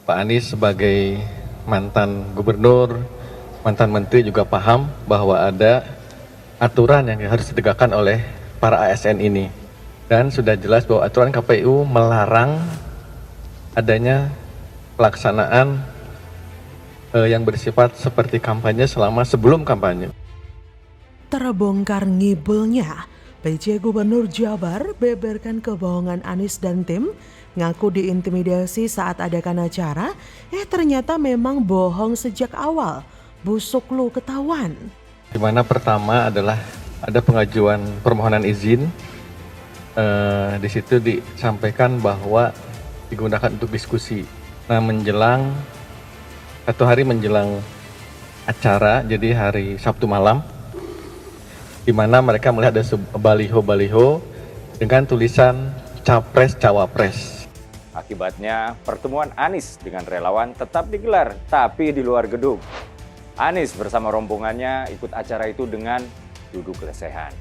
Pak Anies sebagai mantan gubernur, mantan menteri juga paham bahwa ada aturan yang harus ditegakkan oleh para ASN ini. Dan sudah jelas bahwa aturan KPU melarang adanya pelaksanaan yang bersifat seperti kampanye sebelum kampanye. Terbongkar ngibulnya, PJ Gubernur Jabar beberkan kebohongan Anies dan tim, ngaku diintimidasi saat adakan acara, ternyata memang bohong sejak awal. Busuk lu ketahuan. Di mana pertama adalah ada pengajuan permohonan izin. Di situ disampaikan bahwa digunakan untuk diskusi. Nah, menjelang 1 hari menjelang acara, jadi hari Sabtu malam, di mana mereka melihat ada baliho-baliho dengan tulisan Capres-Cawapres. Akibatnya, pertemuan Anies dengan relawan tetap digelar, tapi di luar gedung. Anies bersama rombongannya ikut acara itu dengan duduk lesehan.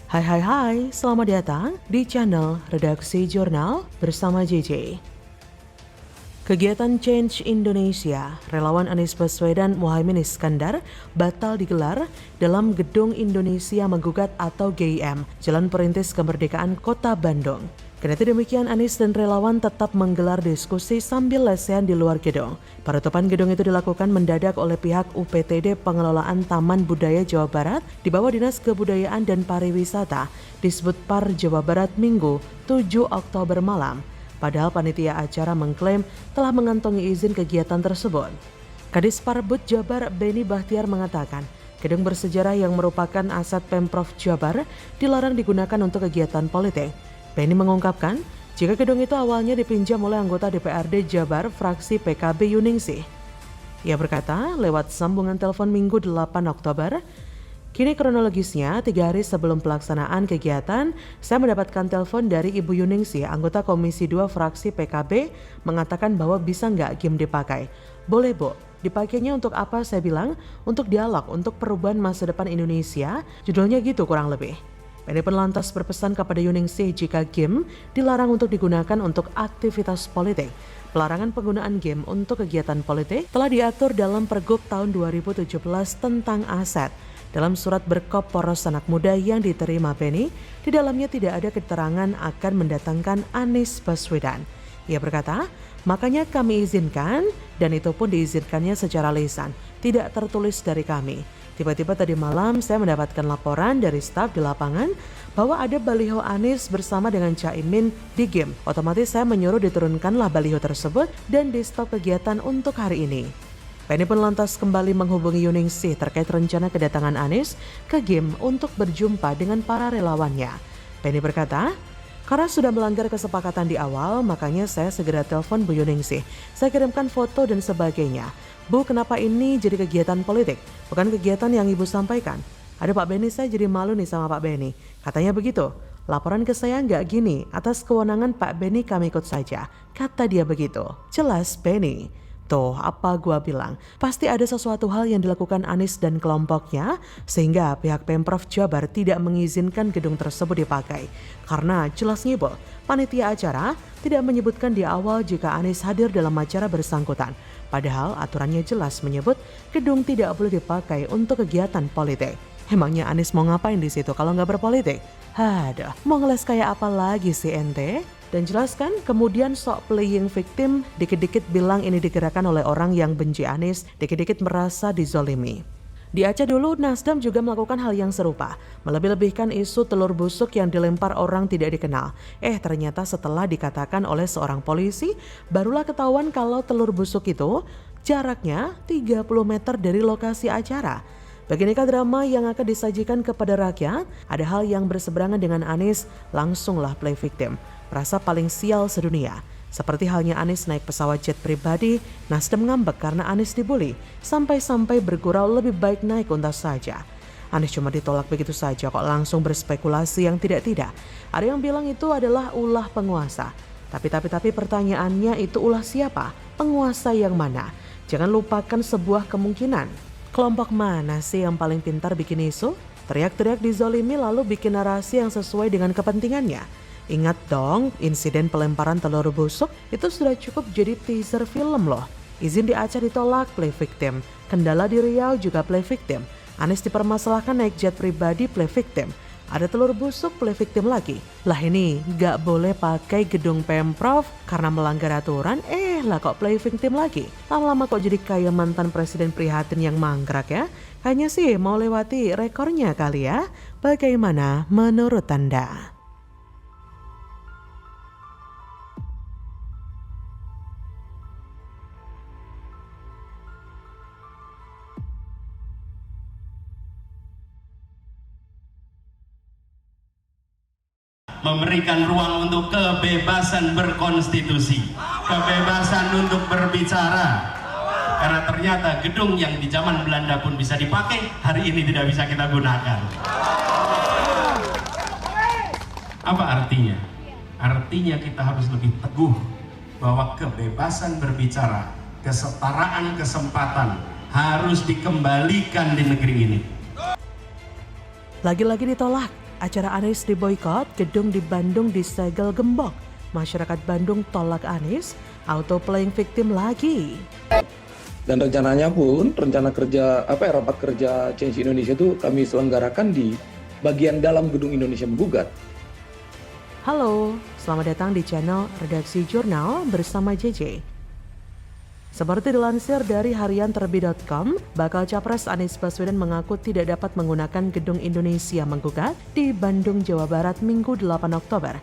Hai, selamat datang di channel Redaksi Jurnal bersama JJ. Kegiatan Change Indonesia, relawan Anies Baswedan Muhaimin Iskandar batal digelar dalam Gedung Indonesia Menggugat atau GIM, Jalan Perintis Kemerdekaan Kota Bandung. Kendati demikian, Anies dan relawan tetap menggelar diskusi sambil lesehan di luar gedung. Penutupan gedung itu dilakukan mendadak oleh pihak UPTD Pengelolaan Taman Budaya Jawa Barat di bawah Dinas Kebudayaan dan Pariwisata, disebut PAR Jawa Barat Minggu 7 Oktober malam. Padahal panitia acara mengklaim telah mengantongi izin kegiatan tersebut. Kadis Parbud Jabar Beni Bahtiar mengatakan, gedung bersejarah yang merupakan aset Pemprov Jabar dilarang digunakan untuk kegiatan politik. Beni mengungkapkan, jika gedung itu awalnya dipinjam oleh anggota DPRD Jabar fraksi PKB Yuningsih. Ia berkata, lewat sambungan telepon Minggu 8 Oktober, kini kronologisnya 3 hari sebelum pelaksanaan kegiatan, saya mendapatkan telepon dari Ibu Yuningsih, anggota Komisi 2 fraksi PKB, mengatakan bahwa bisa nggak GIM dipakai. Boleh, Bu. Dipakainya untuk apa? Saya bilang, untuk dialog, untuk perubahan masa depan Indonesia, judulnya gitu kurang lebih. Beni pun lantas berpesan kepada Yuningsih jika GIM dilarang untuk digunakan untuk aktivitas politik. Pelarangan penggunaan GIM untuk kegiatan politik telah diatur dalam Pergub tahun 2017 tentang aset. Dalam surat berkop Poros Anak Muda yang diterima Beni, di dalamnya tidak ada keterangan akan mendatangkan Anies Baswedan. Ia berkata, makanya kami izinkan dan itu pun diizinkannya secara lisan, tidak tertulis dari kami. Tiba-tiba tadi malam saya mendapatkan laporan dari staf di lapangan bahwa ada baliho Anies bersama dengan Caimin di GIM. Otomatis saya menyuruh diturunkanlah baliho tersebut dan di stop kegiatan untuk hari ini. Beni pun lantas kembali menghubungi Yuningsih terkait rencana kedatangan Anies ke GIM untuk berjumpa dengan para relawannya. Beni berkata, karena sudah melanggar kesepakatan di awal, makanya saya segera telepon Bu Yuningsih. Saya kirimkan foto dan sebagainya. Bu, kenapa ini jadi kegiatan politik? Bukan kegiatan yang Ibu sampaikan. Ada Pak Beni, saya jadi malu nih sama Pak Beni. Katanya begitu. Laporan ke saya nggak gini, atas kewenangan Pak Beni kami ikut saja. Kata dia begitu. Jelas Beni. Tuh, apa gua bilang, pasti ada sesuatu hal yang dilakukan Anies dan kelompoknya sehingga pihak Pemprov Jabar tidak mengizinkan gedung tersebut dipakai. Karena jelas ngibul, panitia acara tidak menyebutkan di awal jika Anies hadir dalam acara bersangkutan. Padahal aturannya jelas menyebut gedung tidak boleh dipakai untuk kegiatan politik. Emangnya Anies mau ngapain di situ kalau nggak berpolitik? Aduh, mau ngeles kayak apa lagi sih ente? Dan jelaskan, kemudian sok playing victim, dikit-dikit bilang ini digerakkan oleh orang yang benci Anies, dikit-dikit merasa dizolimi. Di Aceh dulu, Nasdem juga melakukan hal yang serupa, melebih-lebihkan isu telur busuk yang dilempar orang tidak dikenal. Ternyata setelah dikatakan oleh seorang polisi, barulah ketahuan kalau telur busuk itu jaraknya 30 meter dari lokasi acara. Beginikah drama yang akan disajikan kepada rakyat? Ada hal yang berseberangan dengan Anies, langsunglah play victim. Merasa paling sial sedunia. Seperti halnya Anies naik pesawat jet pribadi, Nasdem ngambek karena Anies dibully. Sampai-sampai bergurau lebih baik naik unta saja. Anies cuma ditolak begitu saja kok langsung berspekulasi yang tidak-tidak. Ada yang bilang itu adalah ulah penguasa. Tapi pertanyaannya itu ulah siapa? Penguasa yang mana? Jangan lupakan sebuah kemungkinan. Kelompok mana sih yang paling pintar bikin isu? Teriak-teriak dizolimi lalu bikin narasi yang sesuai dengan kepentingannya. Ingat dong, insiden pelemparan telur busuk itu sudah cukup jadi teaser film loh. Izin di Aceh ditolak, play victim. Kendala di Riau juga play victim. Anies dipermasalahkan naik jet pribadi, play victim. Ada telur busuk, play victim lagi. Lah ini gak boleh pakai gedung Pemprov karena melanggar aturan, lah kok play victim lagi. Lama-lama kok jadi kayak mantan presiden prihatin yang mangkrak ya. Kayaknya sih mau lewati rekornya kali ya. Bagaimana menurut Anda? Memberikan ruang untuk kebebasan berkonstitusi, kebebasan untuk berbicara. Karena ternyata gedung yang di zaman Belanda pun bisa dipakai, hari ini tidak bisa kita gunakan. Apa artinya? Artinya kita harus lebih teguh bahwa kebebasan berbicara, kesetaraan kesempatan harus dikembalikan di negeri ini. Lagi-lagi ditolak. Acara Anies diboikot, gedung di Bandung disegel gembok. Masyarakat Bandung tolak Anies, auto playing victim lagi. Dan rencananya pun, rapat kerja Change Indonesia itu kami selenggarakan di bagian dalam gedung Indonesia Menggugat. Halo, selamat datang di channel Redaksi Jurnal bersama JJ. Seperti dilansir dari harianterbi.com, bakal Capres Anies Baswedan mengaku tidak dapat menggunakan gedung Indonesia Menggugat di Bandung, Jawa Barat Minggu 8 Oktober.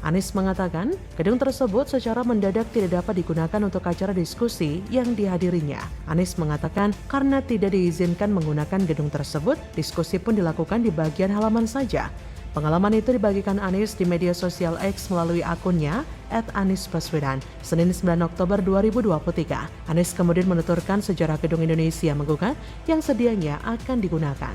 Anies mengatakan, gedung tersebut secara mendadak tidak dapat digunakan untuk acara diskusi yang dihadirinya. Anies mengatakan, karena tidak diizinkan menggunakan gedung tersebut, diskusi pun dilakukan di bagian halaman saja. Pengalaman itu dibagikan Anies di media sosial X melalui akunnya @AniesBaswedan, Senin 9 Oktober 2023. Anies kemudian menuturkan sejarah gedung Indonesia Menggugat yang sedianya akan digunakan.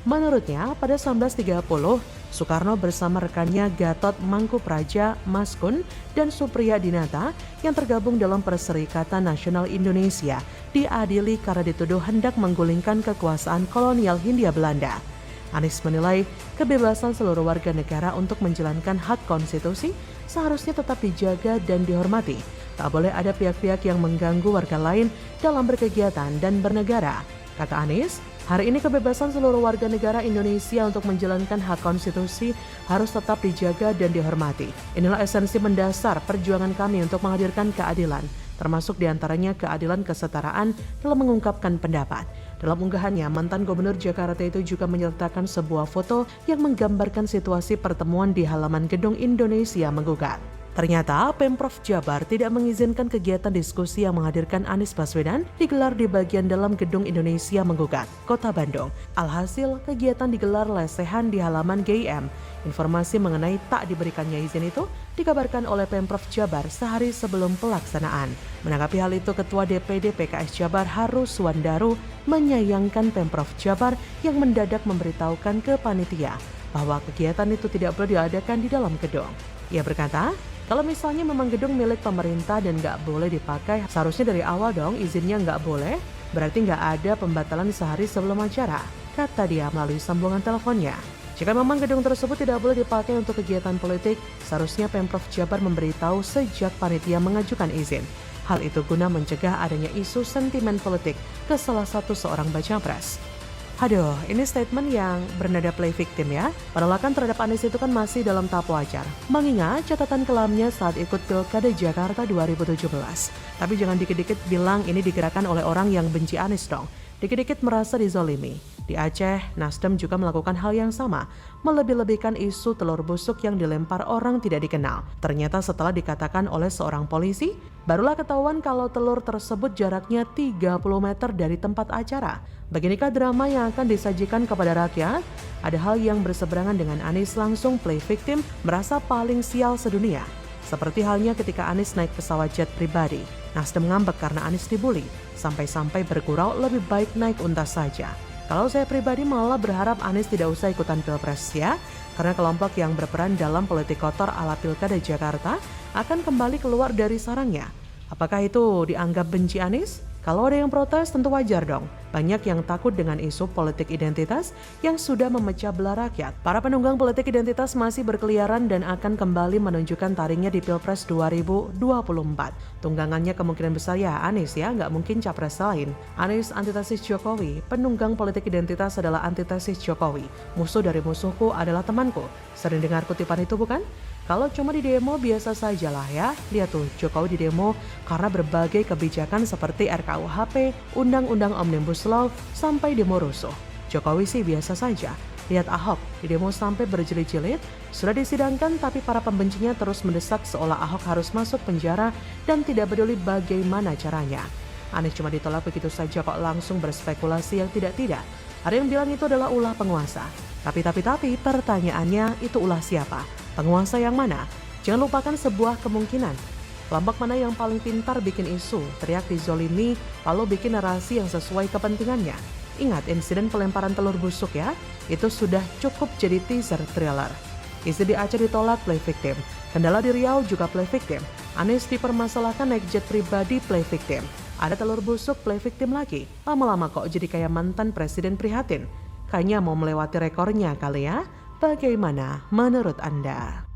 Menurutnya, pada 1930, Soekarno bersama rekannya Gatot Mangkupraja, Maskun, dan Supriya Dinata yang tergabung dalam Perserikatan Nasional Indonesia diadili karena dituduh hendak menggulingkan kekuasaan kolonial Hindia Belanda. Anies menilai kebebasan seluruh warga negara untuk menjalankan hak konstitusi seharusnya tetap dijaga dan dihormati. Tak boleh ada pihak-pihak yang mengganggu warga lain dalam berkegiatan dan bernegara. Kata Anies, hari ini kebebasan seluruh warga negara Indonesia untuk menjalankan hak konstitusi harus tetap dijaga dan dihormati. Inilah esensi mendasar perjuangan kami untuk menghadirkan keadilan, termasuk diantaranya keadilan kesetaraan dalam mengungkapkan pendapat. Dalam unggahannya, mantan Gubernur Jakarta itu juga menyertakan sebuah foto yang menggambarkan situasi pertemuan di halaman gedung Indonesia Menggugat. Ternyata Pemprov Jabar tidak mengizinkan kegiatan diskusi yang menghadirkan Anies Baswedan digelar di bagian dalam gedung Indonesia Menggugat, Kota Bandung. Alhasil, kegiatan digelar lesehan di halaman GIM. Informasi mengenai tak diberikannya izin itu dikabarkan oleh Pemprov Jabar sehari sebelum pelaksanaan. Menanggapi hal itu, Ketua DPD PKS Jabar Harus Wandaru menyayangkan Pemprov Jabar yang mendadak memberitahukan ke panitia bahwa kegiatan itu tidak boleh diadakan di dalam gedung. Ia berkata, kalau misalnya memang gedung milik pemerintah dan nggak boleh dipakai, seharusnya dari awal dong izinnya nggak boleh, berarti nggak ada pembatalan sehari sebelum acara, kata dia melalui sambungan teleponnya. Jika memang gedung tersebut tidak boleh dipakai untuk kegiatan politik, seharusnya Pemprov Jabar memberitahu sejak panitia mengajukan izin. Hal itu guna mencegah adanya isu sentimen politik ke salah satu seorang baca pres. Aduh, ini statement yang bernada play victim ya. Penolakan terhadap Anies itu kan masih dalam tahap wajar. Mengingat catatan kelamnya saat ikut Pilkada Jakarta 2017. Tapi jangan dikit-dikit bilang ini digerakkan oleh orang yang benci Anies dong. Dikit-dikit merasa dizolimi. Di Aceh, Nasdem juga melakukan hal yang sama, melebih-lebihkan isu telur busuk yang dilempar orang tidak dikenal. Ternyata setelah dikatakan oleh seorang polisi, barulah ketahuan kalau telur tersebut jaraknya 30 meter dari tempat acara. Beginikah drama yang akan disajikan kepada rakyat? Ada hal yang berseberangan dengan Anies langsung play victim, merasa paling sial sedunia. Seperti halnya ketika Anies naik pesawat jet pribadi. Nasdem ngambek karena Anies dibully, sampai-sampai bergurau lebih baik naik unta saja. Kalau saya pribadi malah berharap Anies tidak usah ikutan pilpres ya, karena kelompok yang berperan dalam politik kotor ala Pilkada Jakarta akan kembali keluar dari sarangnya. Apakah itu dianggap benci Anies? Kalau ada yang protes tentu wajar dong. Banyak yang takut dengan isu politik identitas yang sudah memecah belah rakyat. Para penunggang politik identitas masih berkeliaran dan akan kembali menunjukkan taringnya di Pilpres 2024. Tunggangannya kemungkinan besar ya Anies ya, nggak mungkin capres lain. Anies antitesis Jokowi, penunggang politik identitas adalah antitesis Jokowi. Musuh dari musuhku adalah temanku. Sering dengar kutipan itu bukan? Kalau cuma di demo biasa sajalah ya. Lihat tuh Jokowi di demo karena berbagai kebijakan seperti RKUHP, Undang-Undang Omnibus Law, sampai demo rusuh. Jokowi sih biasa saja. Lihat Ahok di demo sampai berjilid-jilid, sudah disidangkan tapi para pembencinya terus mendesak seolah Ahok harus masuk penjara dan tidak peduli bagaimana caranya. Anies cuma ditolak begitu saja kok langsung berspekulasi yang tidak-tidak. Ada yang bilang itu adalah ulah penguasa. Tapi pertanyaannya itu ulah siapa? Penguasa yang mana? Jangan lupakan sebuah kemungkinan. Kelompok mana yang paling pintar bikin isu, teriak dizolimi, lalu bikin narasi yang sesuai kepentingannya. Ingat insiden pelemparan telur busuk ya, itu sudah cukup jadi teaser thriller. Isi di Aceh ditolak play victim, Kendala di Riau juga play victim, Anies dipermasalahkan naik jet pribadi play victim. Ada telur busuk play victim lagi, lama-lama kok jadi kayak mantan presiden prihatin. Kayaknya mau melewati rekornya kali ya. Bagaimana menurut Anda?